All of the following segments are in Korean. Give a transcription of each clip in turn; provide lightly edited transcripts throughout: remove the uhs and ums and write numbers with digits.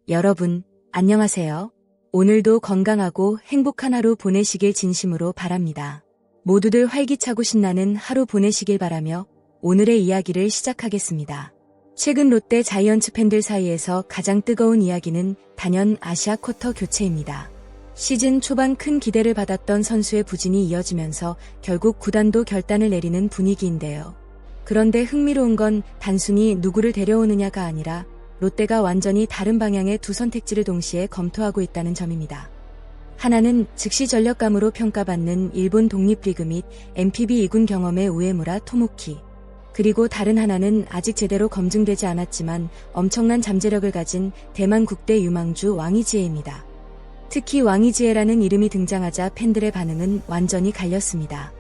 여러분, 안녕하세요. 오늘도 건강하고 행복한 하루 보내시길 진심으로 바랍니다. 모두들 활기차고 신나는 하루 보내시길 바라며 오늘의 이야기를 시작하겠습니다. 최근 롯데 자이언츠 팬들 사이에서 가장 뜨거운 이야기는 단연 아시아 쿼터 교체입니다. 시즌 초반 큰 기대를 받았던 선수의 부진이 이어지면서 결국 구단도 결단을 내리는 분위기인데요. 그런데 흥미로운 건 단순히 누구를 데려오느냐가 아니라 롯데가 완전히 다른 방향의 두 선택지를 동시에 검토하고 있다는 점입니다. 하나는 즉시 전력감으로 평가받는 일본 독립리그 및 NPB 2군 경험의 우에무라 토모키. 그리고 다른 하나는 아직 제대로 검증되지 않았지만 엄청난 잠재력을 가진 대만 국대 유망주 왕이지에입니다. 특히 왕이지에라는 이름이 등장하자 팬들의 반응은 완전히 갈렸습니다.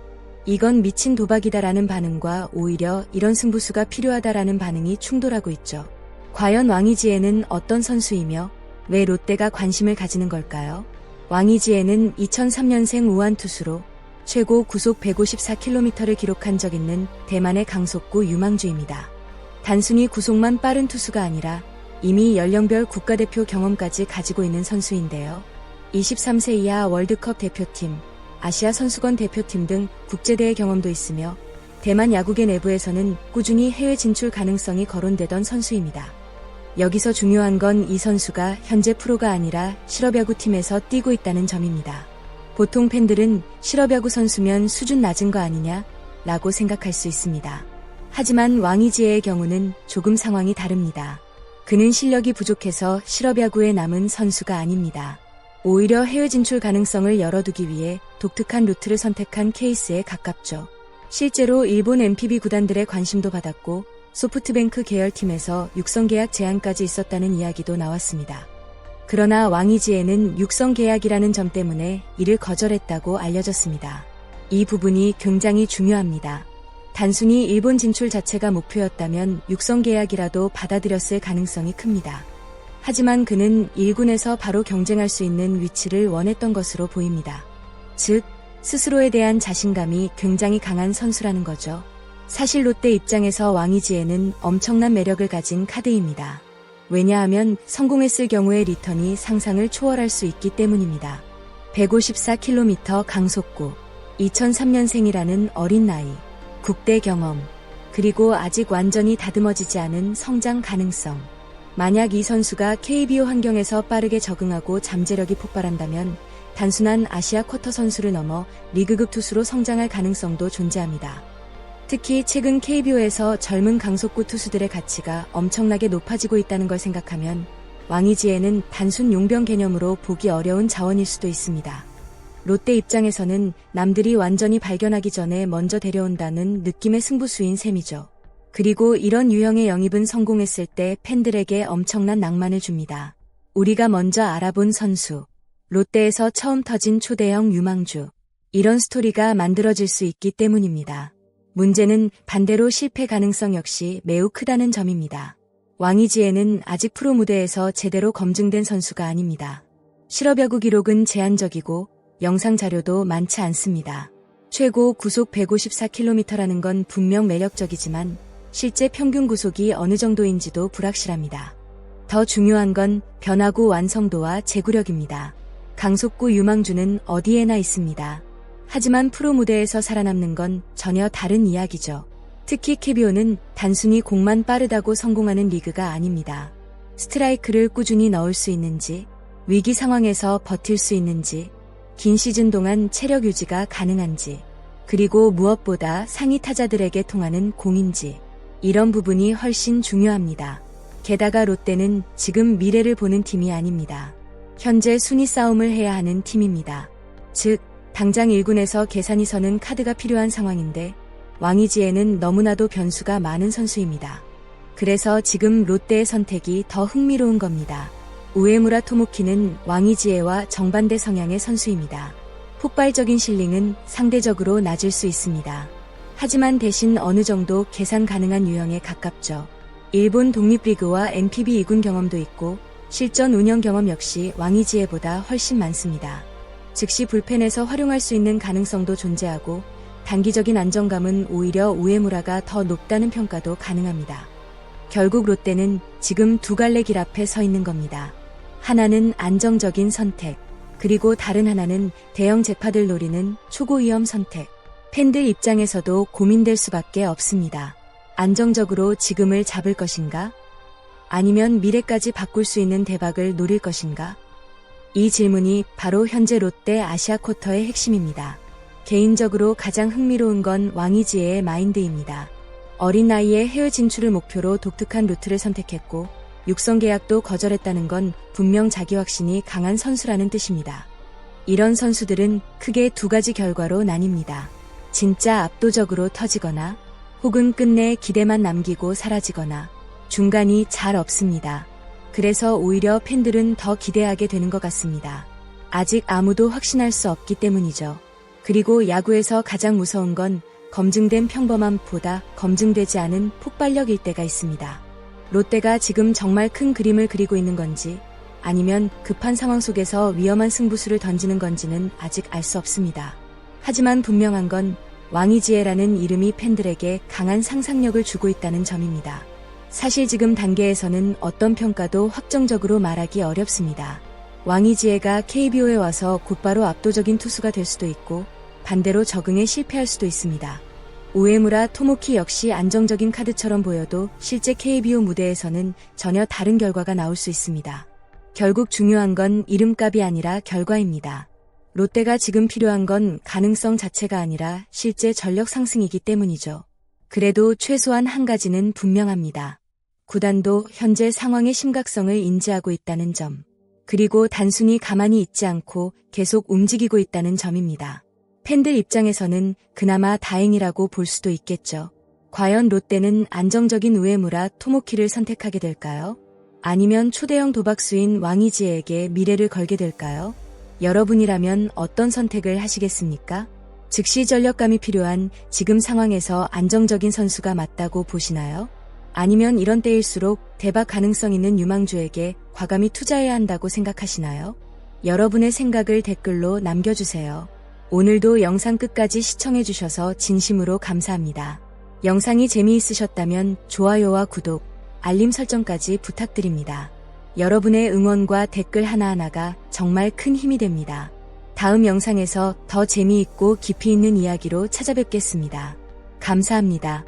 이건 미친 도박이다라는 반응과 오히려 이런 승부수가 필요하다라는 반응이 충돌하고 있죠. 과연 왕이지에는 어떤 선수이며 왜 롯데가 관심을 가지는 걸까요? 왕이지에는 2003년생 우한 투수로 최고 구속 154km를 기록한 적 있는 대만의 강속구 유망주입니다. 단순히 구속만 빠른 투수가 아니라 이미 연령별 국가대표 경험까지 가지고 있는 선수인데요. 23세 이하 월드컵 대표팀, 아시아 선수권 대표팀 등 국제대회 경험도 있으며 대만 야구계 내부에서는 꾸준히 해외 진출 가능성이 거론되던 선수입니다. 여기서 중요한 건 이 선수가 현재 프로가 아니라 실업야구 팀에서 뛰고 있다는 점입니다. 보통 팬들은 실업야구 선수면 수준 낮은 거 아니냐? 라고 생각할 수 있습니다. 하지만 왕이지에의 경우는 조금 상황이 다릅니다. 그는 실력이 부족해서 실업야구에 남은 선수가 아닙니다. 오히려 해외 진출 가능성을 열어두기 위해 독특한 루트를 선택한 케이스에 가깝죠. 실제로 일본 NPB 구단들의 관심도 받았고 소프트뱅크 계열팀에서 육성 계약 제안까지 있었다는 이야기도 나왔습니다. 그러나 왕이지에는 육성 계약이라는 점 때문에 이를 거절했다고 알려졌습니다. 이 부분이 굉장히 중요합니다. 단순히 일본 진출 자체가 목표였다면 육성 계약이라도 받아들였을 가능성이 큽니다. 하지만 그는 1군에서 바로 경쟁할 수 있는 위치를 원했던 것으로 보입니다. 즉, 스스로에 대한 자신감이 굉장히 강한 선수라는 거죠. 사실 롯데 입장에서 왕이지에는 엄청난 매력을 가진 카드입니다. 왜냐하면 성공했을 경우의 리턴이 상상을 초월할 수 있기 때문입니다. 154km 강속구, 2003년생이라는 어린 나이, 국대 경험, 그리고 아직 완전히 다듬어지지 않은 성장 가능성. 만약 이 선수가 KBO 환경에서 빠르게 적응하고 잠재력이 폭발한다면 단순한 아시아 쿼터 선수를 넘어 리그급 투수로 성장할 가능성도 존재합니다. 특히 최근 KBO에서 젊은 강속구 투수들의 가치가 엄청나게 높아지고 있다는 걸 생각하면 왕이지에는 단순 용병 개념으로 보기 어려운 자원일 수도 있습니다. 롯데 입장에서는 남들이 완전히 발견하기 전에 먼저 데려온다는 느낌의 승부수인 셈이죠. 그리고 이런 유형의 영입은 성공했을 때 팬들에게 엄청난 낭만을 줍니다. 우리가 먼저 알아본 선수, 롯데에서 처음 터진 초대형 유망주, 이런 스토리가 만들어질 수 있기 때문입니다. 문제는 반대로 실패 가능성 역시 매우 크다는 점입니다. 왕이지에는 아직 프로 무대에서 제대로 검증된 선수가 아닙니다. 실업야구 기록은 제한적이고 영상 자료도 많지 않습니다. 최고 구속 154km라는 건 분명 매력적이지만 실제 평균 구속이 어느 정도인지도 불확실합니다. 더 중요한 건 변화구 완성도와 제구력입니다. 강속구 유망주는 어디에나 있습니다. 하지만 프로 무대에서 살아남는 건 전혀 다른 이야기죠. 특히 KBO는 단순히 공만 빠르다고 성공하는 리그가 아닙니다. 스트라이크를 꾸준히 넣을 수 있는지, 위기 상황에서 버틸 수 있는지, 긴 시즌 동안 체력 유지가 가능한지, 그리고 무엇보다 상위 타자들에게 통하는 공인지, 이런 부분이 훨씬 중요합니다. 게다가 롯데는 지금 미래를 보는 팀이 아닙니다. 현재 순위 싸움을 해야 하는 팀입니다. 즉, 당장 1군에서 계산이 서는 카드가 필요한 상황인데 왕이지에는 너무나도 변수가 많은 선수입니다. 그래서 지금 롯데의 선택이 더 흥미로운 겁니다. 우에무라 토모키는 왕이지에와 정반대 성향의 선수입니다. 폭발적인 실링은 상대적으로 낮을 수 있습니다. 하지만 대신 어느 정도 계산 가능한 유형에 가깝죠. 일본 독립리그와 NPB 2군 경험도 있고 실전 운영 경험 역시 왕이지에보다 훨씬 많습니다. 즉시 불펜에서 활용할 수 있는 가능성도 존재하고 단기적인 안정감은 오히려 우에무라가 더 높다는 평가도 가능합니다. 결국 롯데는 지금 두 갈래 길 앞에 서 있는 겁니다. 하나는 안정적인 선택, 그리고 다른 하나는 대형 재파들 노리는 초고 위험 선택. 팬들 입장에서도 고민될 수밖에 없습니다. 안정적으로 지금을 잡을 것인가? 아니면 미래까지 바꿀 수 있는 대박을 노릴 것인가? 이 질문이 바로 현재 롯데 아시아 쿼터의 핵심입니다. 개인적으로 가장 흥미로운 건 왕이지혜의 마인드입니다. 어린 나이에 해외 진출을 목표로 독특한 루트를 선택했고 육성 계약도 거절했다는 건 분명 자기 확신이 강한 선수라는 뜻입니다. 이런 선수들은 크게 두 가지 결과로 나뉩니다. 진짜 압도적으로 터지거나 혹은 끝내 기대만 남기고 사라지거나 중간이 잘 없습니다. 그래서 오히려 팬들은 더 기대하게 되는 것 같습니다. 아직 아무도 확신할 수 없기 때문이죠. 그리고 야구에서 가장 무서운 건 검증된 평범함보다 검증되지 않은 폭발력일 때가 있습니다. 롯데가 지금 정말 큰 그림을 그리고 있는 건지 아니면 급한 상황 속에서 위험한 승부수를 던지는 건지는 아직 알 수 없습니다. 하지만 분명한 건 왕이지혜라는 이름이 팬들에게 강한 상상력을 주고 있다는 점입니다. 사실 지금 단계에서는 어떤 평가도 확정적으로 말하기 어렵습니다. 왕이지혜가 KBO에 와서 곧바로 압도적인 투수가 될 수도 있고 반대로 적응에 실패할 수도 있습니다. 우에무라 토모키 역시 안정적인 카드처럼 보여도 실제 KBO 무대에서는 전혀 다른 결과가 나올 수 있습니다. 결국 중요한 건 이름값이 아니라 결과입니다. 롯데가 지금 필요한 건 가능성 자체가 아니라 실제 전력 상승이기 때문이죠. 그래도 최소한 한 가지는 분명합니다. 구단도 현재 상황의 심각성을 인지하고 있다는 점, 그리고 단순히 가만히 있지 않고 계속 움직이고 있다는 점입니다. 팬들 입장에서는 그나마 다행이라고 볼 수도 있겠죠. 과연 롯데는 안정적인 우에무라 토모키를 선택하게 될까요? 아니면 초대형 도박수인 왕이지혜에게 미래를 걸게 될까요? 여러분이라면 어떤 선택을 하시겠습니까? 즉시 전력감이 필요한 지금 상황에서 안정적인 선수가 맞다고 보시나요? 아니면 이런 때일수록 대박 가능성 있는 유망주에게 과감히 투자해야 한다고 생각하시나요? 여러분의 생각을 댓글로 남겨주세요. 오늘도 영상 끝까지 시청해주셔서 진심으로 감사합니다. 영상이 재미있으셨다면 좋아요와 구독, 알림 설정까지 부탁드립니다. 여러분의 응원과 댓글 하나하나가 정말 큰 힘이 됩니다. 다음 영상에서 더 재미있고 깊이 있는 이야기로 찾아뵙겠습니다. 감사합니다.